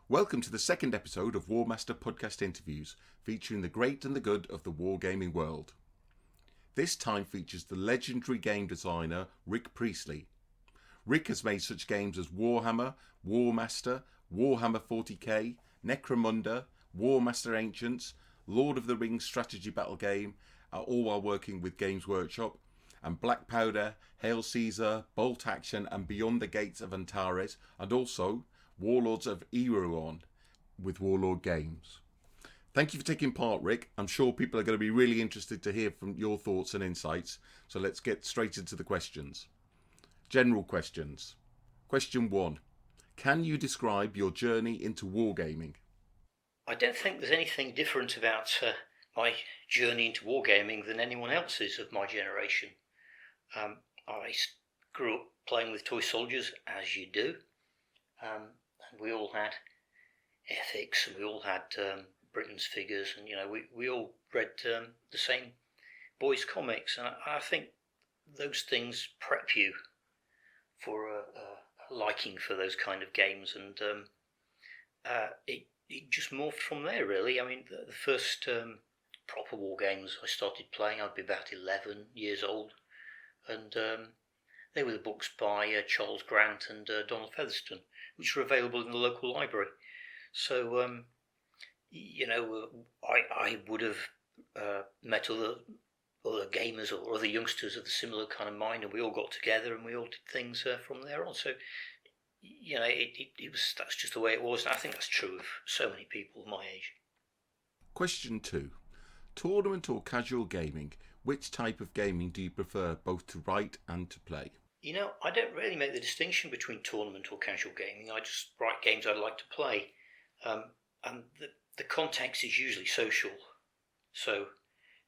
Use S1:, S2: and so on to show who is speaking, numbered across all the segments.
S1: Welcome to the second episode of Warmaster podcast interviews, featuring the great and the good of the wargaming world. This time features the legendary game designer Rick Preistly. Rick has made such games as Warhammer, Warmaster, Warhammer 40k, Necromunda, Warmaster Ancients, Lord of the Rings strategy battle game, all while working with Games Workshop, and Black Powder, Hail Caesar, Bolt Action and Beyond the Gates of Antares, and also Warlords of Eruon with Warlord Games. Thank you for taking part, Rick. I'm sure people are going to be really interested to hear from your thoughts and insights, so let's get straight into the questions. General questions. Question 1. Can you describe your journey into wargaming?
S2: I don't think there's anything different about my journey into wargaming than anyone else's of my generation. I grew up playing with toy soldiers, as you do, and we all had ethics, and we all had Britain's figures, and we all read the same boys' comics, and I think those things prep you for a liking for those kind of games, and it just morphed from there, really. I mean, the first proper war games I started playing, I'd be about 11 years old, and they were the books by Charles Grant and Donald Featherstone, which were available in the local library. So, I would have met other gamers or other youngsters of the similar kind of mind, and we all got together and we all did things from there on. So, that's just the way it was, and I think that's true of so many people my age.
S1: Question 2. Tournament or casual gaming? Which type of gaming do you prefer, both to write and to play?
S2: I don't really make the distinction between tournament or casual gaming. I just write games I'd like to play. And the context is usually social. So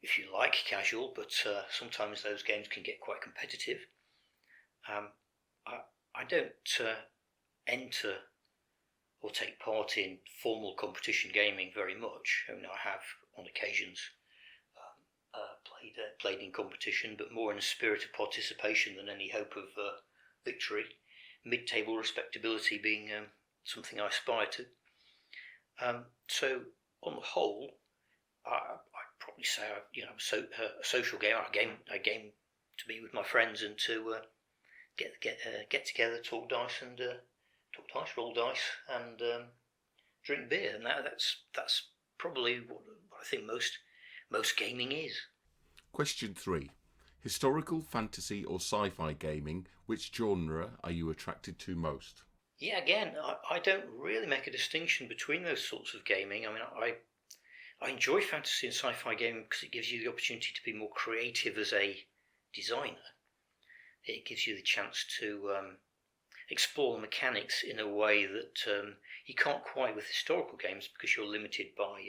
S2: if you like casual, but sometimes those games can get quite competitive, I don't enter or take part in formal competition gaming very much. I mean, I have on occasions played in competition, but more in a spirit of participation than any hope of victory. Mid-table respectability being something I aspire to. So on the whole, I'd probably say a social game, a game to be with my friends and to get together, talk dice, roll dice, and drink beer, and that's probably what I think most gaming is.
S1: Question 3. Historical, fantasy or sci-fi gaming, which genre are you attracted to most?
S2: Yeah, again, I don't really make a distinction between those sorts of gaming. I mean, I enjoy fantasy and sci-fi gaming because it gives you the opportunity to be more creative as a designer. It gives you the chance to explore the mechanics in a way that you can't quite with historical games, because you're limited by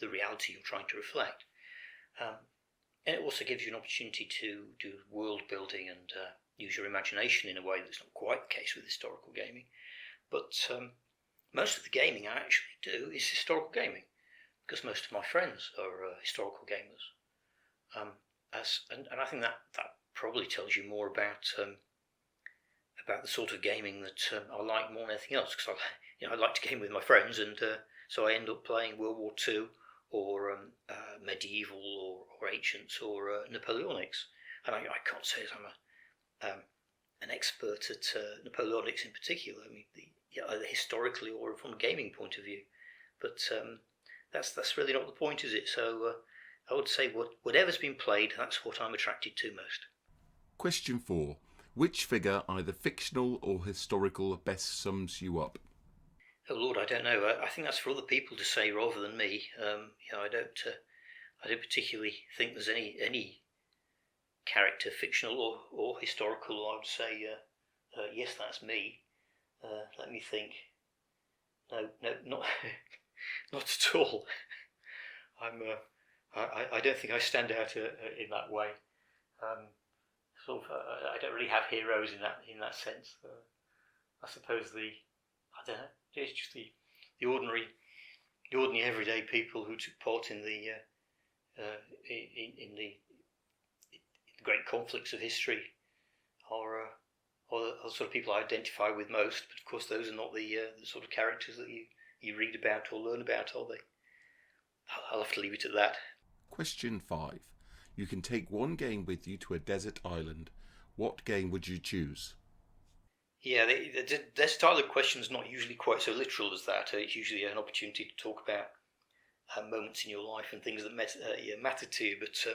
S2: the reality you're trying to reflect. And it also gives you an opportunity to do world building and use your imagination in a way that's not quite the case with historical gaming. But most of the gaming I actually do is historical gaming, because most of my friends are historical gamers. And I think that probably tells you more about the sort of gaming that I like more than anything else, because I like to game with my friends, and so I end up playing World War II or medieval or ancients or Napoleonics, and I can't say that I'm an expert at Napoleonics in particular. I mean, either historically or from a gaming point of view, but that's really not the point, is it? So I would say whatever's been played, that's what I'm attracted to most.
S1: Question 4. Which figure, either fictional or historical, best sums you up?
S2: Oh Lord, I don't know. I think that's for other people to say rather than me. I don't particularly think there's any character, fictional or historical. I would say yes, that's me. Let me think. No, not not at all. I don't think I stand out in that way. I don't really have heroes in that sense. I suppose I don't know. It's just the ordinary everyday people who took part in the great conflicts of history are the sort of people I identify with most. But of course, those are not the sort of characters that you you read about or learn about, are they? I'll have to leave it at that.
S1: Question 5. You can take one game with you to a desert island. What game would you choose?
S2: Yeah, the style of question is not usually quite so literal as that. It's usually an opportunity to talk about moments in your life and things that matter to you. But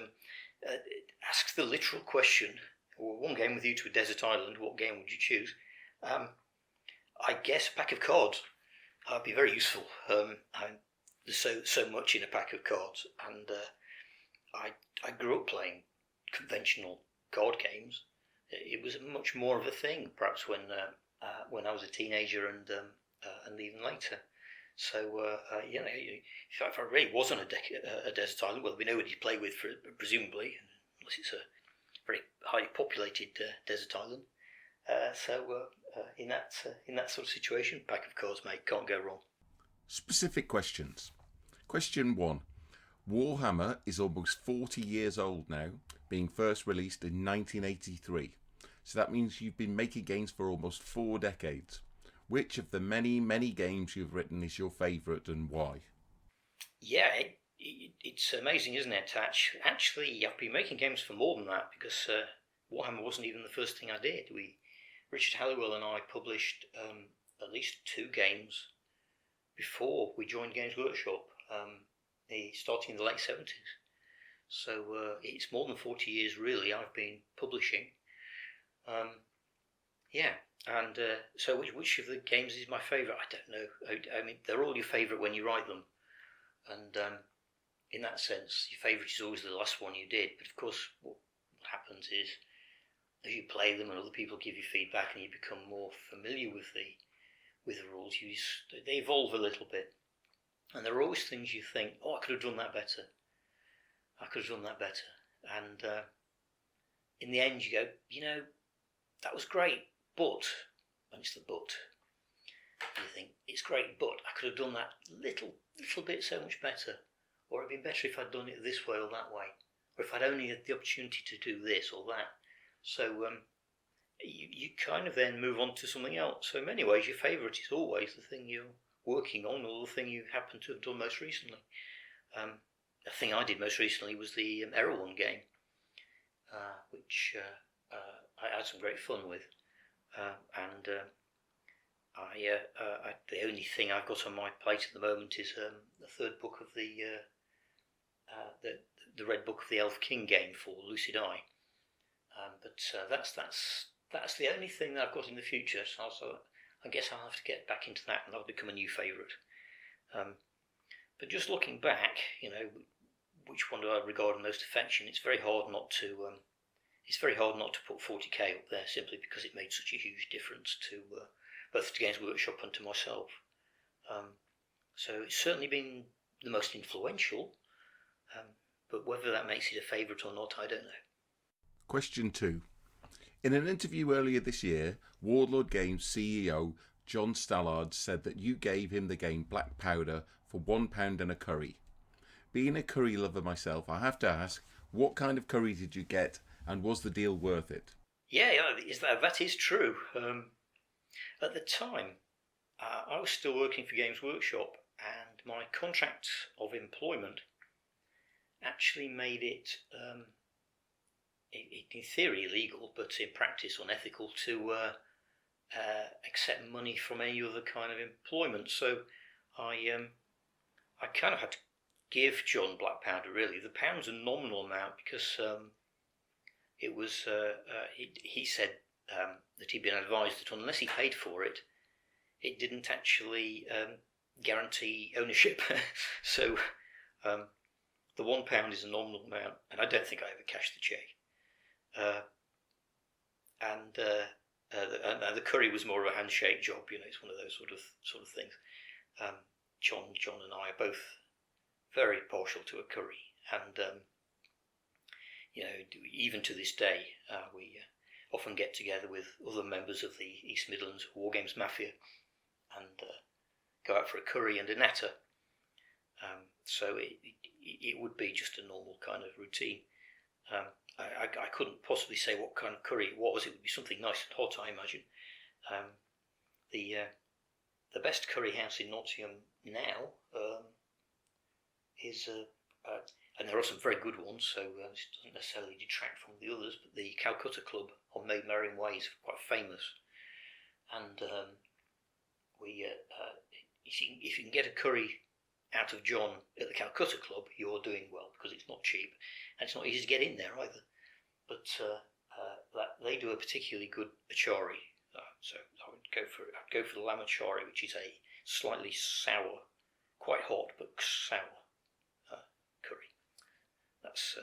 S2: ask the literal question, or one game with you to a desert island, what game would you choose? I guess a pack of cards. That'd be very useful. There's so much in a pack of cards, and I grew up playing conventional card games. It was much more of a thing, perhaps when I was a teenager and even later. So if I really was on a desert island, well, there'd be nobody to play with, presumably, unless it's a very highly populated desert island. In that sort of situation, pack of cards, mate, can't go wrong.
S1: Specific questions. Question 1. Warhammer is almost 40 years old now, being first released in 1983. So that means you've been making games for almost 4 decades. Which of the many, many games you've written is your favourite and why?
S2: Yeah, it's amazing, isn't it? Actually, I've been making games for more than that, because Warhammer wasn't even the first thing I did. Richard Halliwell and I published at least 2 games before we joined Games Workshop, starting in the late 70s. So it's more than 40 years, really, I've been publishing. So which of the games is my favourite? I don't know. I mean, they're all your favourite when you write them. And in that sense, your favourite is always the last one you did. But of course, what happens is, as you play them and other people give you feedback and you become more familiar with the rules, they evolve a little bit. And there are always things you think, oh, I could have done that better. And in the end you go, that was great, but, and it's the but, you think, it's great, but I could have done that little bit so much better. Or it'd been better if I'd done it this way or that way. Or if I'd only had the opportunity to do this or that. So you kind of then move on to something else. So in many ways, your favourite is always the thing you're working on, or the thing you happen to have done most recently. The thing I did most recently was the Erewhon game, which I had some great fun with. The only thing I've got on my plate at the moment is the third book of the Red Book of the Elf King game for Lucid Eye. But that's the only thing that I've got in the future. So I guess I'll have to get back into that, and that'll become a new favourite. But just looking back, which one do I regard with most affection? It's very hard not to put 40k up there, simply because it made such a huge difference to both to Games Workshop and to myself. So it's certainly been the most influential, but whether that makes it a favourite or not, I don't know.
S1: Question 2. In an interview earlier this year, Warlord Games CEO John Stallard said that you gave him the game Black Powder for £1 and a curry. Being a curry lover myself, I have to ask, what kind of curry did you get, and was the deal worth it?
S2: Yeah, that is true. At the time, I was still working for Games Workshop, and my contract of employment actually made it, in theory illegal, but in practice unethical, to accept money from any other kind of employment. So I kind of had to give John Black Powder, really. The pound's a nominal amount, because it was he said that he'd been advised that unless he paid for it, it didn't actually guarantee ownership. So the £1 is a nominal amount, and I don't think I ever cashed the cheque. And the curry was more of a handshake job. It's one of those sort of things. John and I are both very partial to a curry, and even to this day, we often get together with other members of the East Midlands War Games Mafia and go out for a curry and a natter. So it would be just a normal kind of routine. I couldn't possibly say what kind of curry it was. It would be something nice and hot, I imagine. The best curry house in Nottingham now is, and there are some very good ones, so this doesn't necessarily detract from the others, but the Calcutta Club on Maid Marian Way is quite famous. And if you can get a curry out of John at the Calcutta Club, you're doing well, because it's not cheap and it's not easy to get in there either. But they do a particularly good achari, so I would go for the lamb achari, which is a slightly sour, quite hot but sour curry. That's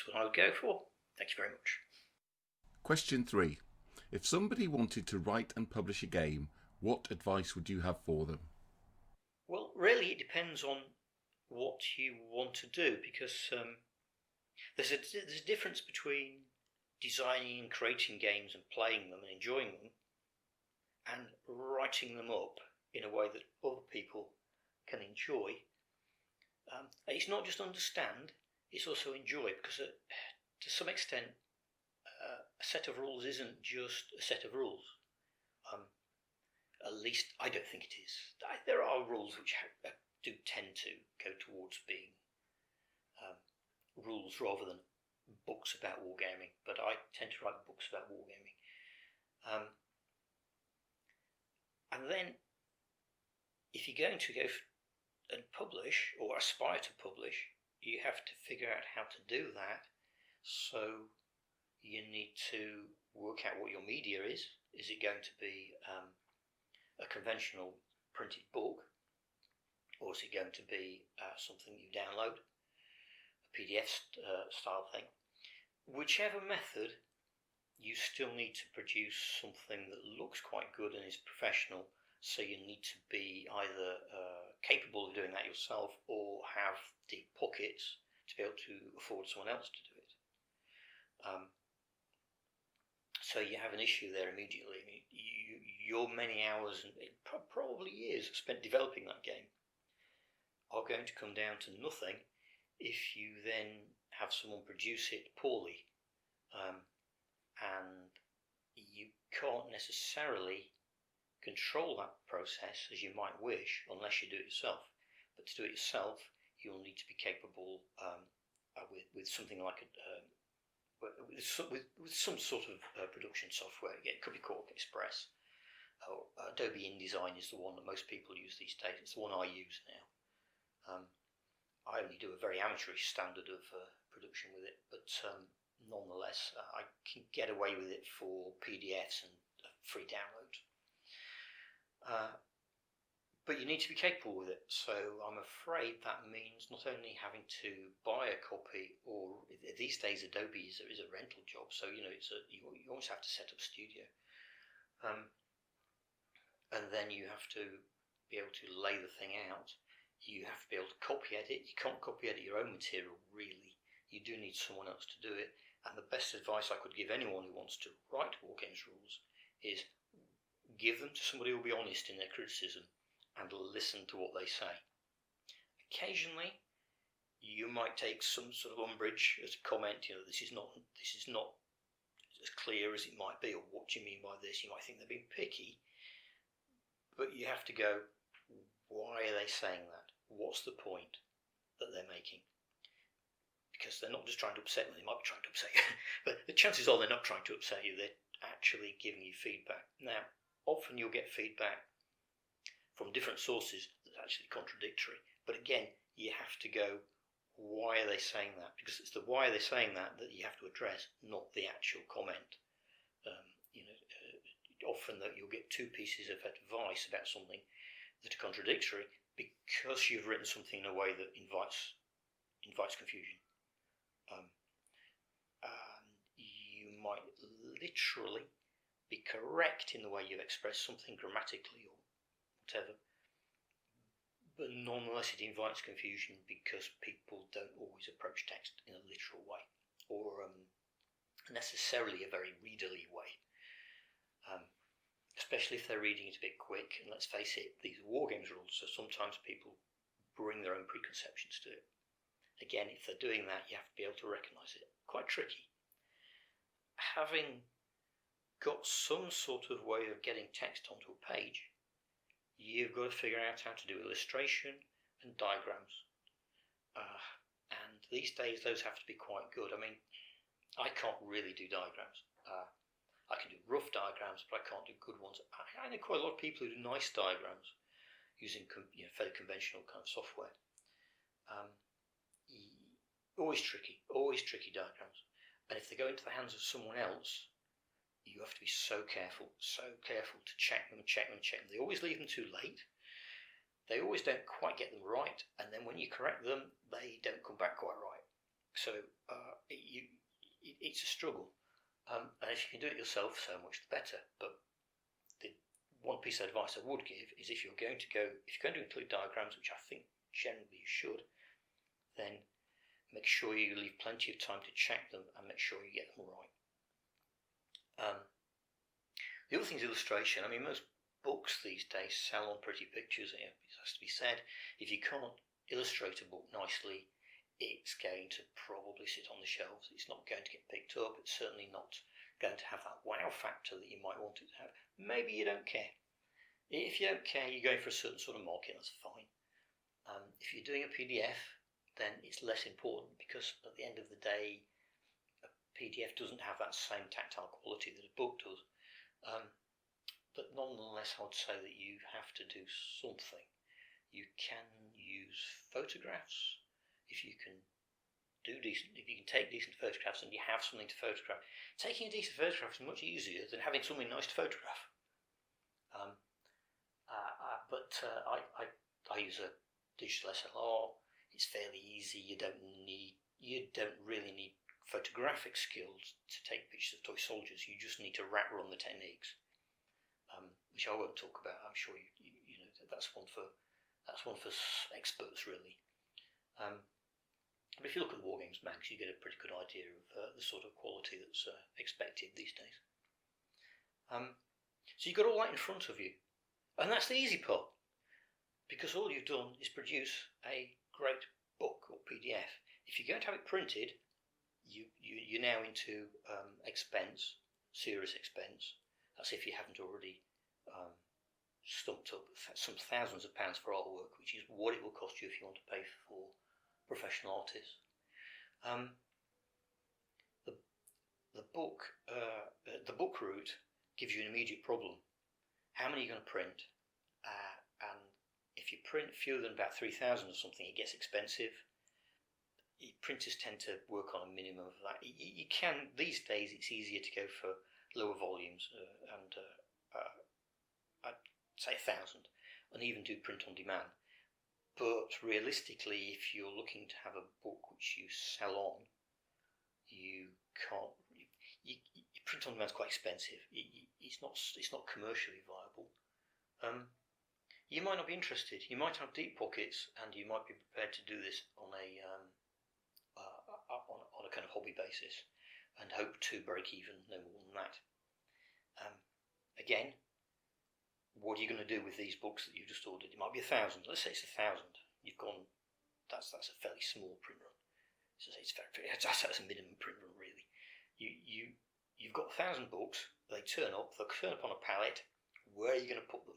S2: what I would go for. Thank you very much.
S1: Question 3. If somebody wanted to write and publish a game, what advice would you have for them?
S2: Well, really, it depends on what you want to do, because there's a difference between designing and creating games and playing them and enjoying them, and writing them up in a way that other people can enjoy. It's not just understand, it's also enjoy, because to some extent a set of rules isn't just a set of rules. At least I don't think it is. There are rules which do tend to go towards being rules rather than books about wargaming, but I tend to write books about wargaming. And then if you're going to go and publish or aspire to publish, you have to figure out how to do that. So you need to work out what your media is. Is it going to be a conventional printed book, or is it going to be something you download, a PDF style thing? Whichever method, you still need to produce something that looks quite good and is professional, so you need to be either capable of doing that yourself or have deep pockets to be able to afford someone else to do it. So you have an issue there immediately. I mean, your many hours and probably years spent developing that game are going to come down to nothing if you then have someone produce it poorly, and you can't necessarily control that process as you might wish unless you do it yourself. But to do it yourself, you'll need to be capable with something like with some sort of production software. Again, it could be Cork Express. Adobe InDesign is the one that most people use these days. It's the one I use now. I only do a very amateurish standard of production with it, but nonetheless, I can get away with it for PDFs and free downloads. But you need to be capable with it, so I'm afraid that means not only having to buy a copy, or these days Adobe is a rental job, so you always have to set up Studio, and then you have to be able to lay the thing out. You have to be able to copy edit. You can't copy edit your own material, really. You do need someone else to do it, and the best advice I could give anyone who wants to write Wargames rules is give them to somebody who will be honest in their criticism and listen to what they say. Occasionally, you might take some sort of umbrage as a comment. This is not as clear as it might be, or what do you mean by this? You might think they're being picky, but you have to go, why are they saying that? What's the point that they're making? Because they're not just trying to upset you. They might be trying to upset you, but the chances are they're not trying to upset you. They're actually giving you feedback. Now, often you'll get feedback from different sources that's actually contradictory. But again, you have to go, why are they saying that? Because it's the why are they saying that you have to address, not the actual comment. Often that you'll get two pieces of advice about something that are contradictory because you've written something in a way that invites confusion. And you might literally be correct in the way you express something grammatically or whatever, but nonetheless it invites confusion because people don't always approach text in a literal way or necessarily a very readerly way, especially if they're reading it a bit quick. And let's face it, these are wargames rules, so sometimes people bring their own preconceptions to it. Again, if they're doing that, you have to be able to recognise it. Quite tricky. Having got some sort of way of getting text onto a page, you've got to figure out how to do illustration and diagrams. And these days, those have to be quite good. I mean, I can't really do diagrams. I can do rough diagrams, but I can't do good ones. I know quite a lot of people who do nice diagrams using fairly conventional kind of software. Always tricky diagrams. And if they go into the hands of someone else, you have to be so careful to check them. They always leave them too late. They always don't quite get them right, and then when you correct them, they don't come back quite right. So it's a struggle. And if you can do it yourself, so much the better. But the one piece of advice I would give is if you're going to include diagrams, which I think generally you should, then make sure you leave plenty of time to check them and make sure you get them right. The other thing is illustration. I mean, most books these days sell on pretty pictures. It has to be said, if you can't illustrate a book nicely, it's going to probably sit on the shelves. It's not going to get picked up. It's certainly not going to have that wow factor that you might want it to have. Maybe you don't care. If you don't care, you're going for a certain sort of market, that's fine. If you're doing a PDF, then it's less important, because at the end of the day, a PDF doesn't have that same tactile quality that a book does. But nonetheless, I would say that you have to do something. You can use photographs. If you can take decent photographs and you have something to photograph, taking a decent photograph is much easier than having something nice to photograph. I use a digital SLR. It's fairly easy. You don't really need photographic skills to take pictures of toy soldiers. You just need to rat run the techniques, which I won't talk about. I'm sure you know that's one for experts really. But if you look at the Wargames mags, you get a pretty good idea of the sort of quality that's expected these days. So you've got all that in front of you, and that's the easy part, because all you've done is produce a great book or PDF. If you're going to have it printed, you're now into serious expense. That's if you haven't already stumped up some thousands of pounds for artwork, which is what it will cost you if you want to pay for professional artists. The book route gives you an immediate problem. How many are you going to print? And if you print fewer than about 3,000 or something, it gets expensive. Printers tend to work on a minimum of that. You can, these days, it's easier to go for lower volumes, and I'd say 1,000, and even do print on demand. But realistically, if you're looking to have a book which you sell on, you can't. Print on demand is quite expensive. It's not commercially viable. You might not be interested. You might have deep pockets, and you might be prepared to do this on a kind of hobby basis, and hope to break even, no more than that. Again, what are you going to do with these books that you've just ordered? It might be 1,000. Let's say it's 1,000. You've gone. That's a fairly small print run. So that's a minimum print run, really. You've got 1,000 books. They turn up. They'll turn up on a pallet. Where are you going to put them?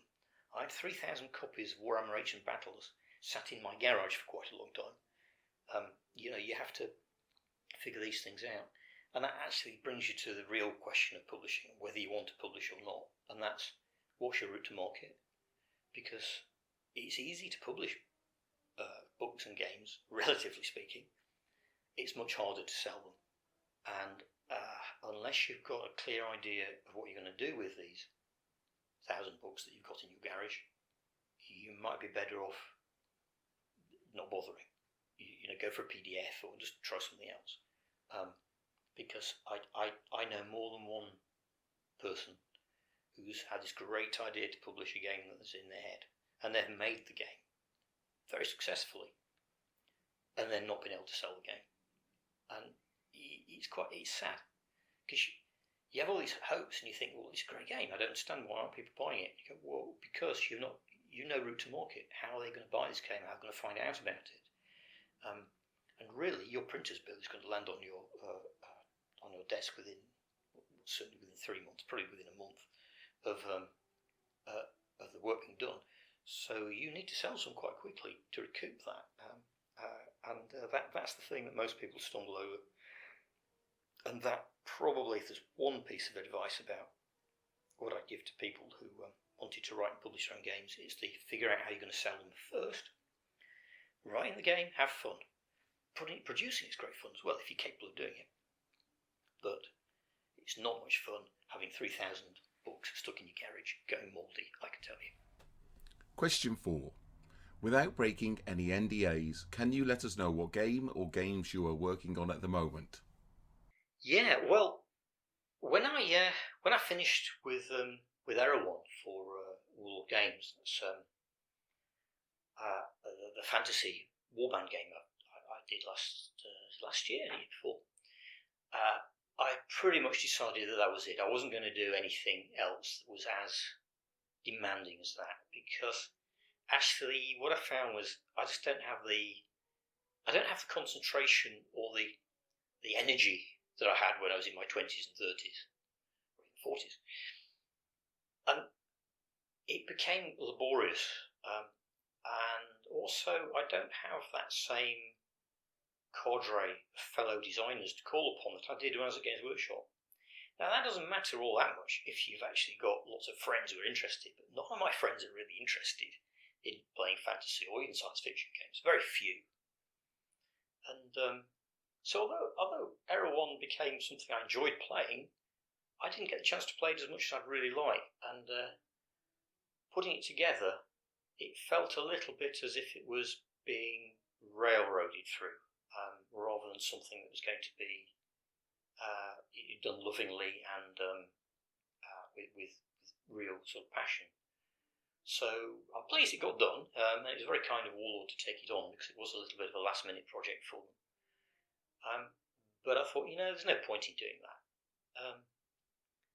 S2: I had 3,000 copies of Warhammer Ancient Battles sat in my garage for quite a long time. You have to figure these things out, and that actually brings you to the real question of publishing, whether you want to publish or not, and that's what's your route to market? Because it's easy to publish books and games, relatively speaking. It's much harder to sell them, and unless you've got a clear idea of what you're going to do with these 1,000 books that you've got in your garage, you might be better off not bothering. Go for a PDF or just try something else. Because I know more than one person who's had this great idea to publish a game that's in their head, and they've made the game very successfully, and then not been able to sell the game. And it's sad, because you have all these hopes and you think, well, it's a great game, I don't understand why aren't people buying it. You go, well, because you've no route to market. How are they going to buy this game? How are they going to find out about it? And really, your printer's bill is going to land on your desk certainly within 3 months, probably within a month of the work being done. So you need to sell some quite quickly to recoup that. That's the thing that most people stumble over. And that probably, if there's one piece of advice about what I'd give to people who wanted to write and publish their own games, is to figure out how you're going to sell them first. Writing the game, have fun. Producing is great fun as well if you're capable of doing it. But it's not much fun having 3,000 books stuck in your garage going mouldy, I can tell you.
S1: Question 4. Without breaking any NDAs, can you let us know what game or games you are working on at the moment?
S2: Yeah, well, when I finished with Erewhon for World of Games, that's the fantasy warband game I did last year, the year before. I pretty much decided that was it. I wasn't going to do anything else that was as demanding as that, because actually what I found was I just don't have the concentration or the energy that I had when I was in my 20s and 30s or even 40s, and it became laborious, and also I don't have that same cadre of fellow designers to call upon that I did when I was at Games Workshop. Now that doesn't matter all that much if you've actually got lots of friends who are interested, but none of my friends are really interested in playing fantasy or even science fiction games. Very few. And so although Erewhon became something I enjoyed playing, I didn't get the chance to play it as much as I'd really like. And putting it together, it felt a little bit as if it was being railroaded through, rather than something that was going to be done lovingly and with real sort of passion. So I'm pleased it got done, and it was very kind of Warlord to take it on, because it was a little bit of a last-minute project for them. But I thought, there's no point in doing that.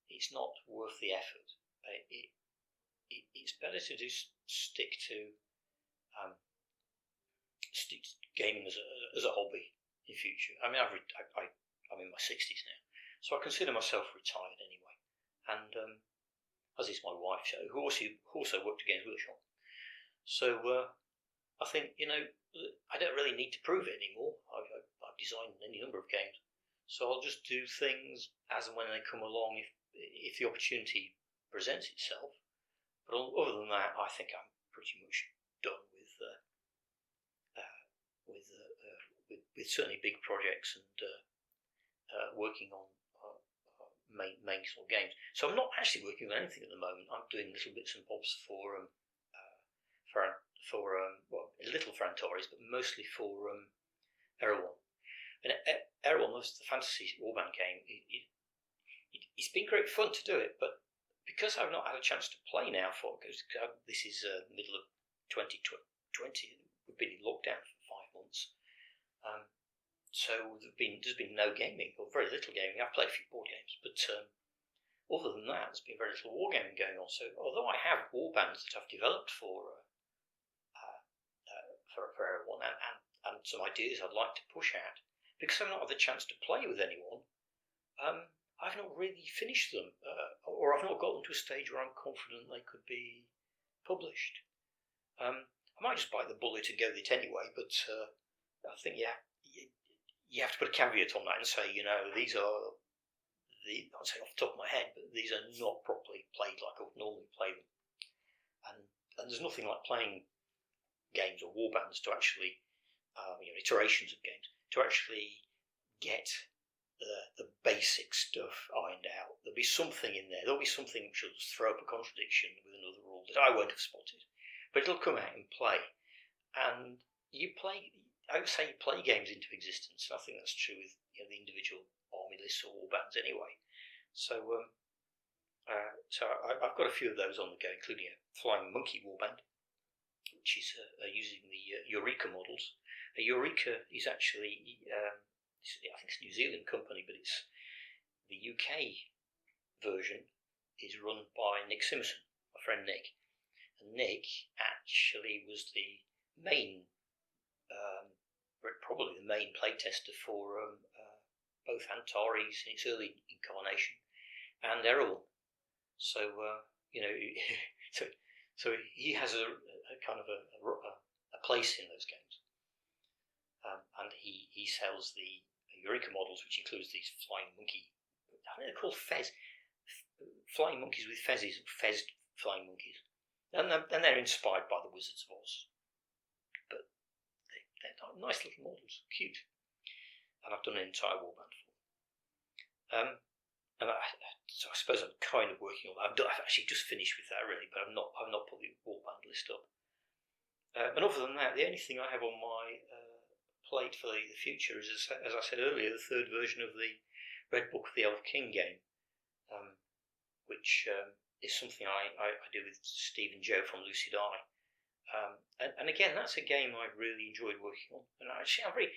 S2: It's not worth the effort. It's better to just stick to gaming as a hobby in future. I mean, I'm in my 60s now, so I consider myself retired anyway. And as is my wife, who also worked at Games Workshop. So I think, I don't really need to prove it anymore. I've designed any number of games, so I'll just do things as and when they come along if the opportunity presents itself. But other than that, I think I'm pretty much done with certainly big projects and working on main sort of games. So I'm not actually working on anything at the moment. I'm doing little bits and bobs for little for Antares, but mostly for Erewhon. And Erewhon, the fantasy warband game, it's been great fun to do it, but because I've not had a chance to play now because this is middle of 2020, we've been in lockdown for 5 months. So there's been no gaming, or very little gaming. I've played a few board games, but other than that, there's been very little wargaming going on. So although I have warbands that I've developed for Erewhon and some ideas I'd like to push at, because I've not had the chance to play with anyone, I've not really finished them, or I've not gotten to a stage where I'm confident they could be published. I might just bite the bullet and go with it anyway, but I think you have to put a caveat on that and say, these are I'd say off the top of my head, but these are not properly played like I would normally play them. And there's nothing like playing games or warbands to actually, iterations of games, to actually get the basic stuff ironed out. There'll be something in there. There'll be something which will just throw up a contradiction with another rule that I won't have spotted. But it'll come out and play. And I would say you play games into existence. I think that's true with the individual army lists or warbands anyway. So I've got a few of those on the go, including a Flying Monkey warband, which is using the Eureka models. Eureka is actually, I think it's a New Zealand company, but it's the UK version is run by Nick Simpson, my friend Nick. And Nick actually was the main, probably the main playtester for both Antares in its early incarnation and Erewhon. So so he has a kind of a place in those games. And he sells the Eureka models, which includes these flying monkey. I think they're called flying monkeys with fezzes, fezzed flying monkeys, and they're inspired by the Wizards of Oz. But they're nice little models, cute. And I've done an entire warband for them. So I suppose I'm kind of working on that. I've actually just finished with that really, but I've not put the warband list up. And other than that, the only thing I have on my plate for the future is, as I said earlier, the third version of the Red Book of the Elf King game, which is something I do with Steve and Joe from Lucid Eye. And again, that's a game I really enjoyed working on. And actually,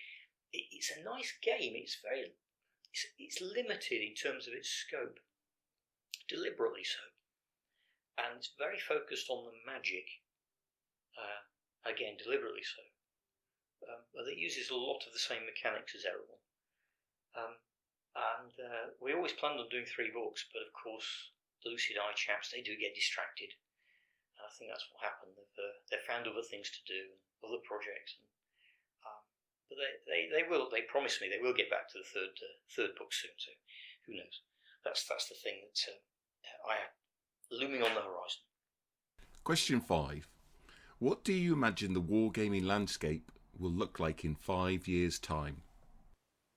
S2: it's a nice game. It's limited in terms of its scope, deliberately so, and it's very focused on the magic. Again, deliberately so. But it uses a lot of the same mechanics as Erebor. And we always planned on doing 3 books, but of course the Lucid Eye chaps, they do get distracted. And I think that's what happened. They've found other things to do, other projects. But they promised me they will get back to the third book soon. So who knows? That's the thing that I have looming on the horizon.
S1: Question 5. What do you imagine the wargaming landscape will look like in 5 years' time?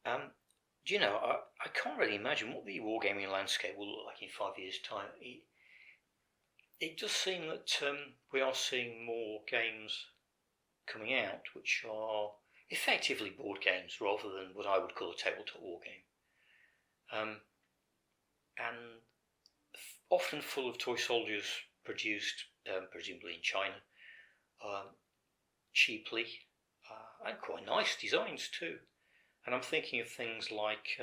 S2: Do you know, I can't really imagine what the wargaming landscape will look like in 5 years' time. It does seem that we are seeing more games coming out which are effectively board games rather than what I would call a tabletop war game. And often full of toy soldiers produced, presumably in China, cheaply, and quite nice designs too. And I'm thinking of things like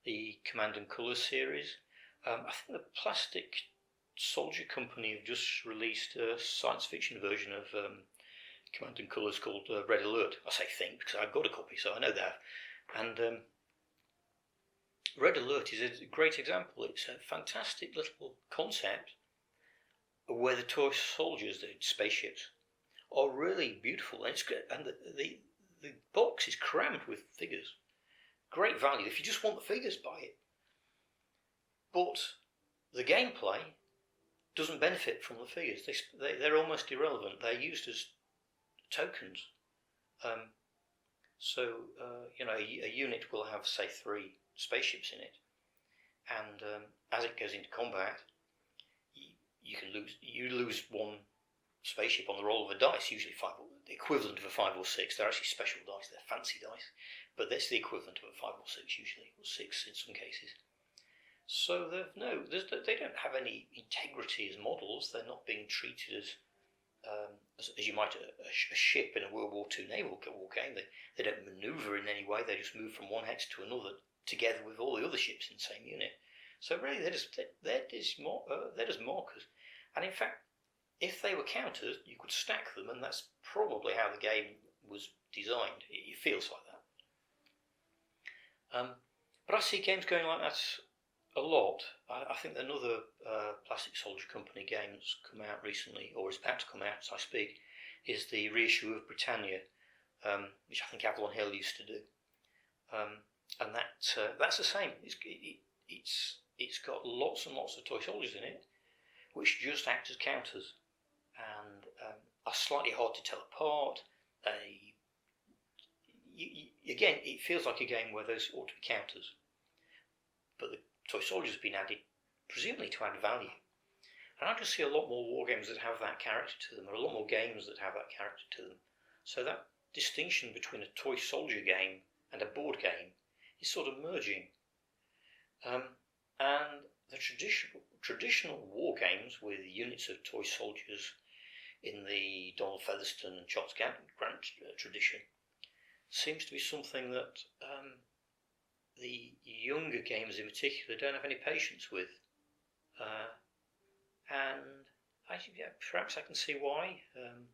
S2: the Command and Colour series. I think the Plastic Soldier Company have just released a science fiction version of Command and Colours called Red Alert. I say think because I've got a copy, so I know that. And Red Alert is a great example. It's a fantastic little concept where the toy soldiers, the spaceships, are really beautiful. And it's great, and the box is crammed with figures. Great value. If you just want the figures, buy it. But the gameplay doesn't benefit from the figures. They're almost irrelevant. They're used as tokens. A unit will have, say, 3 spaceships in it, and as it goes into combat, you lose 1 spaceship on the roll of a dice, usually 5, the equivalent of a 5 or 6. They're actually special dice, they're fancy dice, but that's the equivalent of a 5 or 6 usually, or 6 in some cases. So they don't have any integrity as models. They're not being treated as you might a ship in a World War II naval war game. They don't manoeuvre in any way. They just move from one hex to another together with all the other ships in the same unit. So really, they're just markers. And in fact, if they were counters, you could stack them, and that's probably how the game was designed. It feels like that. But I see games going like that a lot. I think another Plastic Soldier Company game that's come out recently, or is about to come out as I speak, is the reissue of Britannia, which I think Avalon Hill used to do. And that's the same. It's got lots and lots of toy soldiers in it, which just act as counters, and are slightly hard to tell apart. Again, it feels like a game where those ought to be counters, but the toy soldiers have been added, presumably to add value. And I just see a lot more war games that have that character to them, or a lot more games that have that character to them. So that distinction between a toy soldier game and a board game is sort of merging. And the traditional war games with units of toy soldiers in the Donald Featherstone and Charles Grant tradition seems to be something that the younger gamers in particular don't have any patience with. And perhaps I can see why. And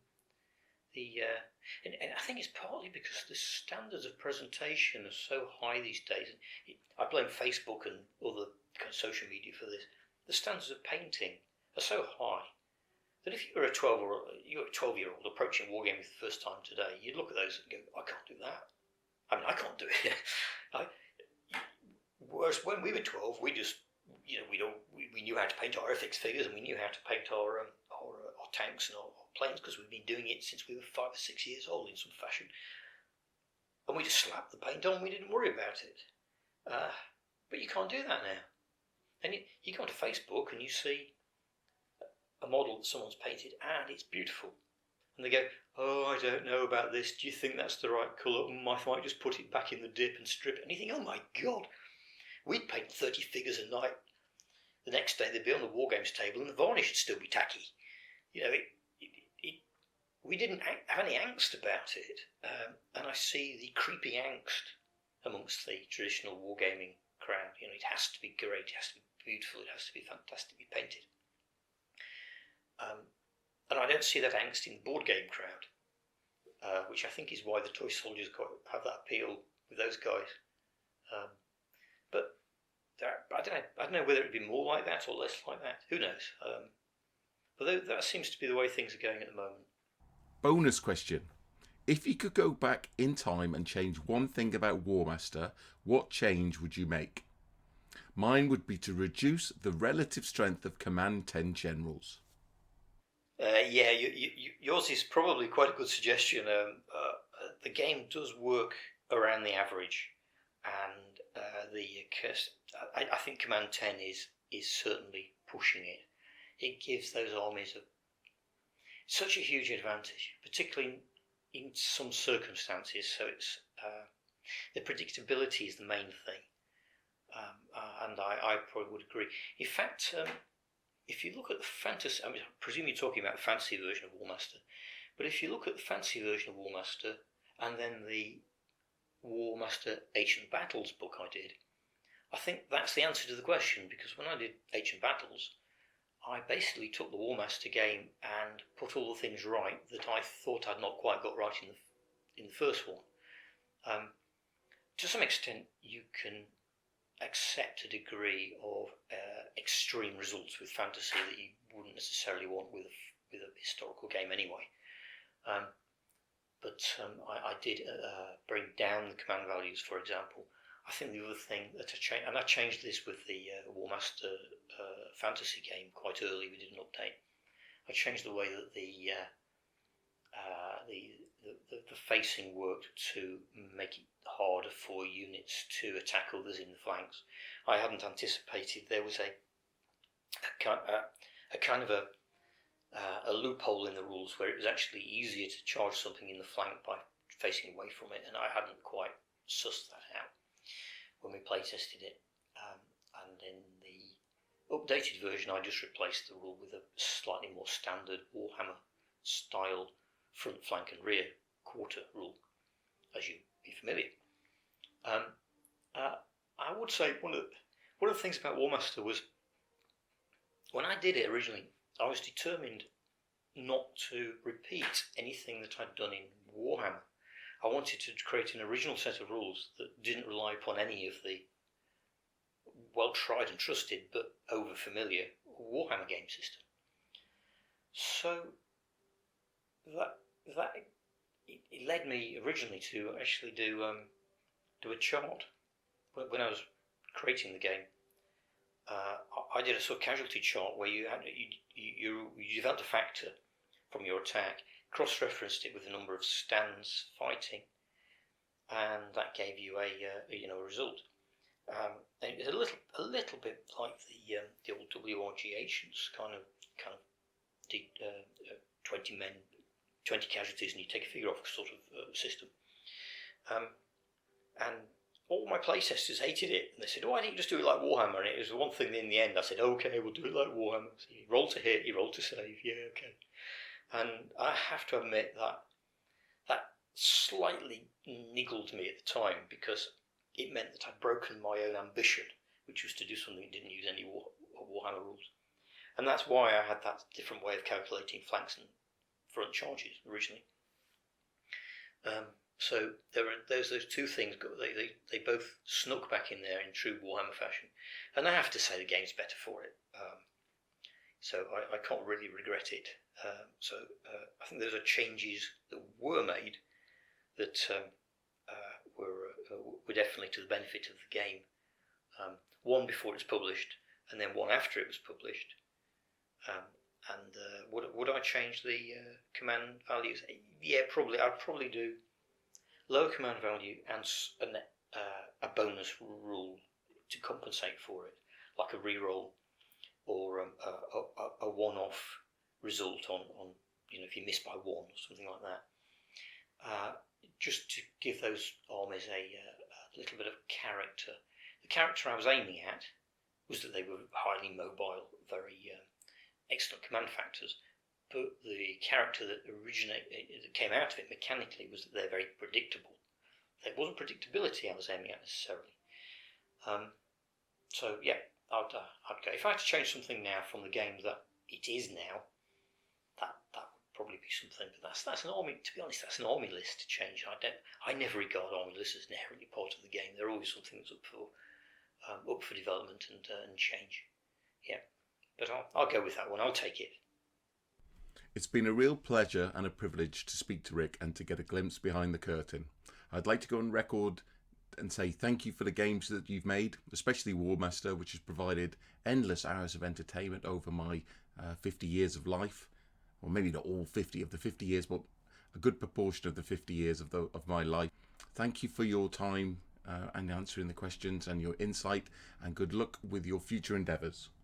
S2: I think it's partly because the standards of presentation are so high these days. I blame Facebook and other kind of social media for this. The standards of painting are so high that if you were a 12-year-old approaching wargaming for the first time today, you'd look at those and go, I can't do that. I mean, I can't do it. Whereas when we were 12, we just, we knew how to paint our FX figures, and we knew how to paint our tanks and our planes, because we've been doing it since we were 5 or 6 years old in some fashion. And we just slapped the paint on, we didn't worry about it. But you can't do that now. And you go onto Facebook and you see a model that someone's painted and it's beautiful. And they go, oh, I don't know about this. Do you think that's the right colour? I might just put it back in the dip and strip it. And you think, oh my God, we'd paint 30 figures a night. The next day they'd be on the war games table and the varnish would still be tacky. We didn't have any angst about it. And I see the creeping angst amongst the traditional wargaming crowd. It has to be great, it has to be beautiful, it has to be fantastically painted. And I don't see that angst in the board game crowd, which I think is why the toy soldiers have that appeal with those guys. But I don't know whether it'd be more like that or less like that. Who knows? But that seems to be the way things are going at the moment.
S1: Bonus question. If you could go back in time and change one thing about Warmaster, what change would you make? Mine would be to reduce the relative strength of Command 10 generals.
S2: Yours is probably quite a good suggestion. The game does work around the average, and I think Command 10 is certainly pushing it. It gives those armies such a huge advantage, particularly in some circumstances. So it's the predictability is the main thing, and I probably would agree. In fact, if you look at the fantasy, I presume you're talking about the fantasy version of Warmaster, but if you look at the fantasy version of Warmaster and then the Warmaster Ancient Battles book I did, I think that's the answer to the question, because when I did Ancient Battles, I basically took the Warmaster game and put all the things right that I thought I'd not quite got right in the first one. To some extent, you can accept a degree of extreme results with fantasy that you wouldn't necessarily want with a historical game anyway. But I did bring down the command values, for example. I think the other thing that I changed this with the Warmaster fantasy game quite early. We did an update. I changed the way that the facing worked to make it harder for units to attack others in the flanks. I hadn't anticipated there was a kind of a loophole in the rules where it was actually easier to charge something in the flank by facing away from it, and I hadn't quite sussed that out when we playtested it. And in the updated version, I just replaced the rule with a slightly more standard Warhammer style front, flank and rear quarter rule, as you'd be familiar. I would say one of the things about Warmaster was, when I did it originally, I was determined not to repeat anything that I'd done in Warhammer. I wanted to create an original set of rules that didn't rely upon any of the well tried and trusted but over familiar Warhammer game system. So that it led me originally to actually do a chart when I was creating the game. I did a sort of casualty chart where you developed a factor from your attack, cross-referenced it with the number of stands fighting, and that gave you a result. And it was a little bit like the old WRG Ancients kind of did 20 men, 20 casualties, and you take a figure off sort of system. And all my playtesters hated it, and they said, "Oh, why didn't you just do it like Warhammer?" And it was the one thing in the end I said, "Okay, we'll do it like Warhammer." So you roll to hit, you roll to save, yeah, okay. And I have to admit that slightly niggled me at the time, because it meant that I'd broken my own ambition, which was to do something that didn't use any Warhammer rules. And that's why I had that different way of calculating flanks and front charges originally. So there are those two things. They both snuck back in there in true Warhammer fashion, and I have to say the game's better for it. So I can't really regret it. I think those are changes that were made that were definitely to the benefit of the game. One before it was published, and then one after it was published. Would I change the command values? Yeah, probably. I'd probably do lower command value and a bonus rule to compensate for it, like a reroll or a one-off result on if you miss by one or something like that. Just to give those armies a little bit of character. The character I was aiming at was that they were highly mobile, very excellent command factors, but the character that came out of it mechanically was that they're very predictable. It wasn't predictability I was aiming at necessarily. So yeah, I'd go. If I had to change something now from the game that it is now, that would probably be something. But that's an army. To be honest, that's an army list to change. I never regard army lists as inherently part of the game. They're always something that's up for development and change. Yeah, but I'll go with that one. I'll take it.
S1: It's been a real pleasure and a privilege to speak to Rick and to get a glimpse behind the curtain. I'd like to go on record and say thank you for the games that you've made, especially Warmaster, which has provided endless hours of entertainment over my 50 years of life. Or maybe not all 50 of the 50 years, but a good proportion of the 50 years of my life. Thank you for your time and answering the questions and your insight, and good luck with your future endeavours.